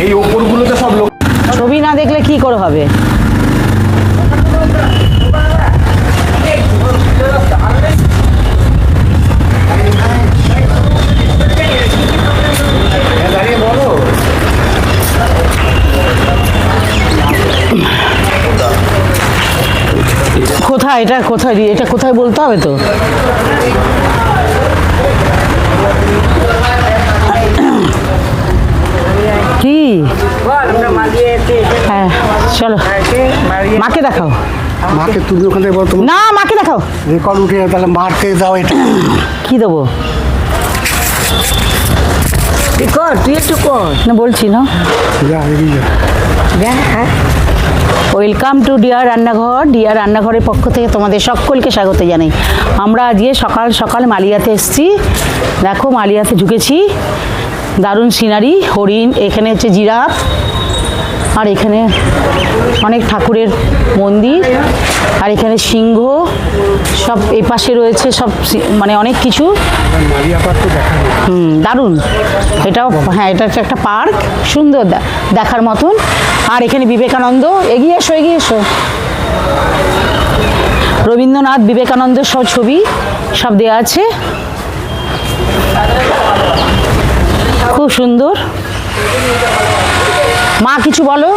এই ওপরগুলোতে সব লোক ছবি না দেখলে কি করে হবে? কোথায় এটা, কোথায় এটা, কোথায় বলতে হবে তো। কি হ্যাঁ চলো মাকে দেখাও। মাকে তুমি ওখানে বলো, না মাকে দেখাও। রেকর্ড উঠে যাবে, তাহলে মাকে দাও। এটা কি দেবো? তুই একটু কর না বলছি না। যা এগিয়ে যা। ওয়েলকাম টু ডিয়ার রান্নাঘর। ডিয়ার রান্নাঘরের পক্ষ থেকে তোমাদের সকলকে স্বাগত জানাই। আমরা আজকে সকাল সকাল মালিয়াতে এসেছি। দেখো মালিয়াতে ঢুকেছি, দারুণ সিনারি, হরিণ, এখানে হচ্ছে জিরাফ, আর এখানে অনেক ঠাকুরের মন্দির, আর এখানে সিংহ, সব এপাশে রয়েছে সব মানে অনেক কিছু। দারুণ এটাও, হ্যাঁ এটা হচ্ছে একটা পার্ক, সুন্দর দেখার মতন। আর এখানে বিবেকানন্দ, এগিয়ে এসো এগিয়ে এসো, রবীন্দ্রনাথ বিবেকানন্দ সব ছবি সব দেওয়া আছে, খুব সুন্দর। মা কিছু বলো।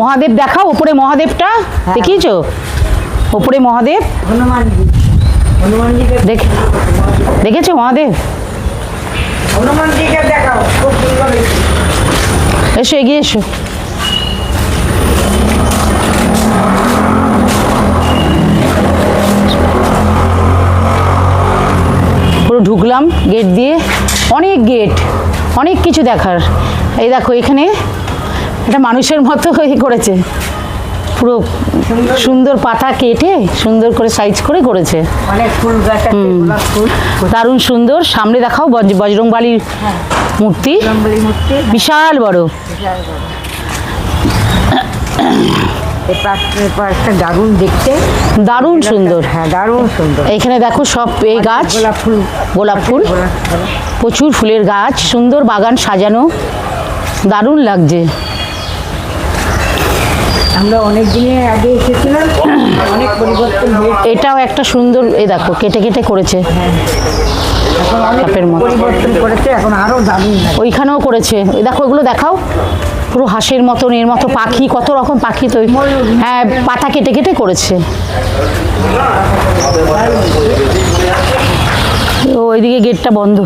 মহাদেব দেখাও, ওপরে মহাদেবটা দেখিয়েছো? ওপরে মহাদেব দেখেছো? মহাদেব এসো এগিয়ে এসো। পুরো ঢুকলাম গেট দিয়ে, অনেক গেট, অনেক কিছু দেখার। এই দেখো এখানে একটা মানুষের মতো করেছে, পুরো সুন্দর পাতা কেটে সুন্দর করে সাইজ করে করেছে, দারুণ সুন্দর। সামনে দেখাও বজরংবলীর মূর্তি, বিশাল বড়। দারুণ দেখতে, দারুণ সুন্দর, হ্যাঁ দারুণ সুন্দর। এখানে দেখো সব এই গাছ, গোলাপ ফুল, প্রচুর ফুলের গাছ, সুন্দর বাগান সাজানো, দারুণ লাগছে। আমরা অনেক দিনের আগে এসেছিলাম, অনেক পরিবর্তন হয়েছে। এটাও একটা সুন্দর, এই দেখো কেটে কেটে করেছে, এখন অনেক পরিবর্তন করেছে, এখন আরো দারুণ। ওইখানেও করেছে, এই দেখো এগুলো দেখাও, পুরো হাঁসের মতন, এর মতো পাখি, কত রকম পাখি তো, হ্যাঁ পাতা কেটে কেটে করেছে। ওইদিকে গেটটা বন্ধ,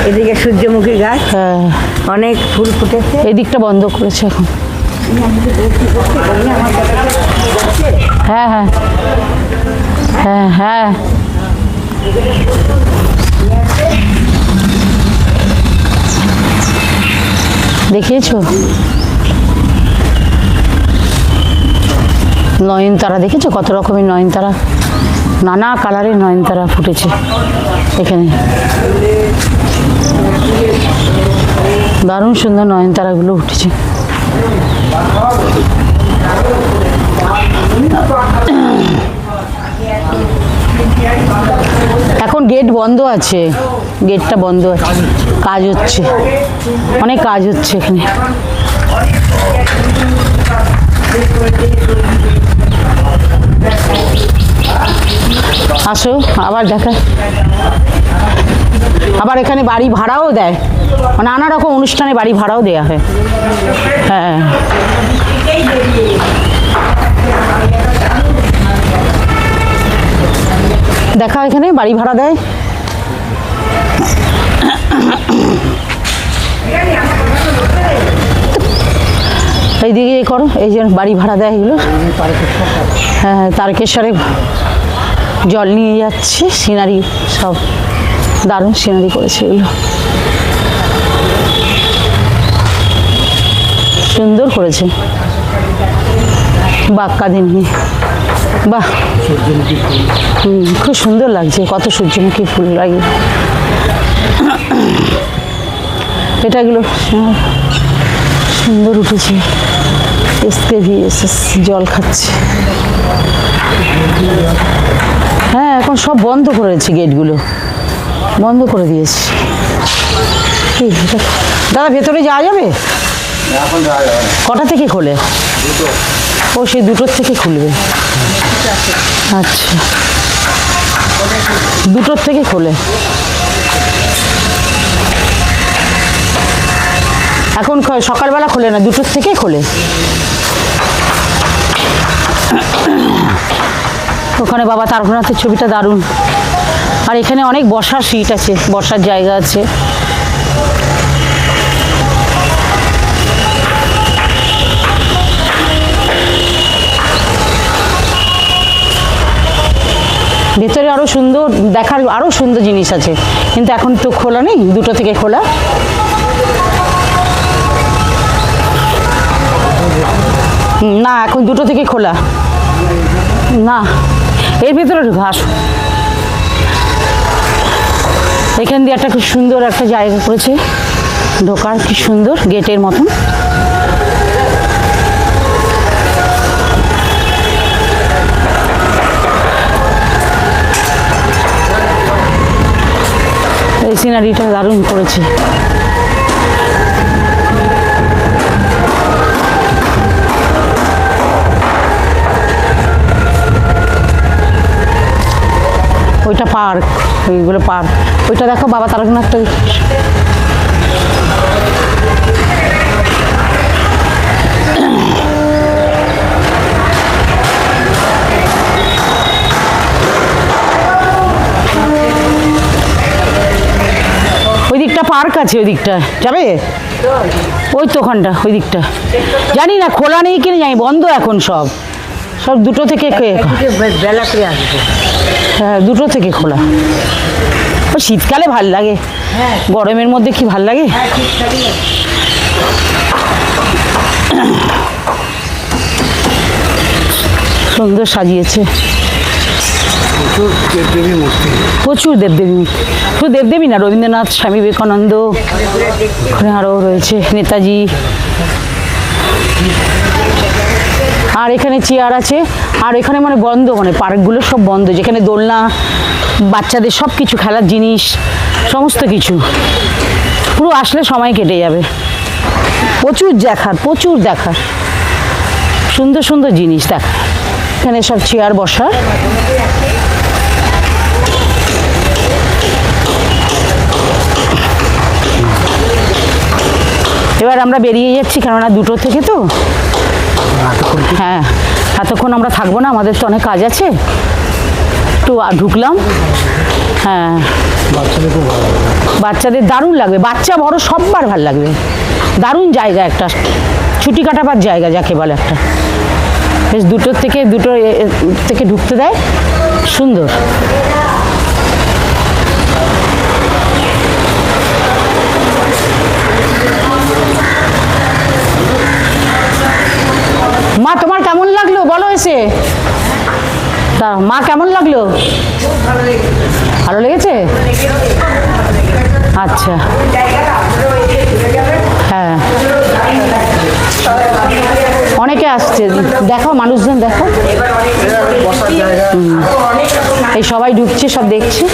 এদিকে সূর্যমুখী গাছ, হ্যাঁ অনেক ফুল ফুটেছে। এই দিকটা বন্ধ করেছে এখন। হ্যাঁ হ্যাঁ হ্যাঁ হ্যাঁ দেখিয়েছো? নয়নতারা দেখেছো? কত রকমের নয়নতারা, নানা কালারের নয়নতারা ফুটেছে এখানে, দারুণ সুন্দর নয়নতারাগুলো উঠেছে। এখন গেট বন্ধ আছে, গেটটা বন্ধ আছে, কাজ হচ্ছে, অনেক কাজ হচ্ছে এখানে। আসো আবার দেখা, আবার এখানে বাড়ি ভাড়াও দেয়, নানা রকম অনুষ্ঠানে বাড়ি ভাড়াও দেওয়া হয়। হ্যাঁ দেখা, এখানে বাড়ি ভাড়া দেয়। এইদিকে করো, এই যে বাড়ি ভাড়া দেয় এগুলো। হ্যাঁ তারকেশ্বরে জল নিয়ে যাচ্ছে, সিনারি সব দারুণ সিনারি করেছে এগুলো, সুন্দর করেছে। বাক্কাদিনী, বাহ খুব সুন্দর লাগছে, কত সূর্যমুখী ফুল লাগে এটা, এগুলো সুন্দর উঠেছে। SKVSS জল খাচ্ছে। হ্যাঁ, এখন সব বন্ধ করেছে, গেটগুলো বন্ধ করে দিয়েছে। কি এটা? দাদা ভেতরে যাওয়া যাবে? কটা থেকে খোলে? ও সেই 2টোর থেকে খুলবে। আচ্ছা, 2টোর থেকে খোলে। এখন সকালবেলা খোলে না, 2টোর থেকে খোলে। ওখানে বাবা তারকনাথের ছবিটা দারুণ। আর এখানে অনেক বসার সিট আছে, বসার জায়গা আছে। ভেতরে আরো সুন্দর দেখার, আরো সুন্দর জিনিস আছে, কিন্তু এখন তো খোলা নেই, 2টো থেকে খোলা। না, এখন 2টো থেকে খোলা না। এর ভিতরে ঘাস, এখান দিয়ে একটা খুব সুন্দর একটা জায়গা করেছে ঢোকার, কি সুন্দর গেটের মতন। এই সিনারিটা দারুণ করেছে। ওইটা পার্ক, ওইগুলো পার্ক। ওইটা দেখো বাবা তারকনাথটা। ওই দিকটা পার্ক আছে, ওই দিকটা যাবে? ওই তো ওখানটা, ওই দিকটা জানি না খোলা নেই কিনা, জানি বন্ধ এখন সব। সব 2টো থেকে বেলা করে আসবে। হ্যাঁ, 2টো থেকে খোলা। শীতকালে ভাল লাগে, গরমের মধ্যে কি ভাল লাগে। সুন্দর সাজিয়েছে, প্রচুর দেবদেবী মূর্তি। প্রচুর দেবদেবী মূর্তি। শুধু দেবদেবী না, রবীন্দ্রনাথ, স্বামী বিবেকানন্দ, ওখানে আরও রয়েছে নেতাজি। আর এখানে চেয়ার আছে। আর এখানে মানে বন্ধ, মানে পার্কগুলো সব বন্ধ, যেখানে দোলনা, বাচ্চাদের সব কিছু খেলার জিনিস, সমস্ত কিছু। পুরো আসলে সময় কেটে যাবে। প্রচুর দেখার, প্রচুর দেখার, সুন্দর সুন্দর জিনিস দেখা। এখানে সব চেয়ার বসার। এবার আমরা বেরিয়ে যাচ্ছি, কেননা 2টো থেকে তো। হ্যাঁ, এতক্ষণ আমরা থাকবো না, আমাদের তো অনেক কাজ আছে। একটু ঢুকলাম। হ্যাঁ, বাচ্চাদের খুব ভালো লাগে। বাচ্চাদের দারুণ লাগবে, বাচ্চা বড় সববার ভালো লাগবে। দারুণ জায়গা, একটা ছুটি কাটাবার জায়গা যাকে বলে একটা। বেশ 2টোর থেকে ঢুকতে দেয়, সুন্দর। মা তোমার কেমন লাগলো বলো এসে? তা মা কেমন লাগলো? ভালো লেগেছে? আচ্ছা, হ্যাঁ, অনেকে আসছে, দেখো মানুষজন দেখো, এই সবাই ঢুকছে, সব দেখছে।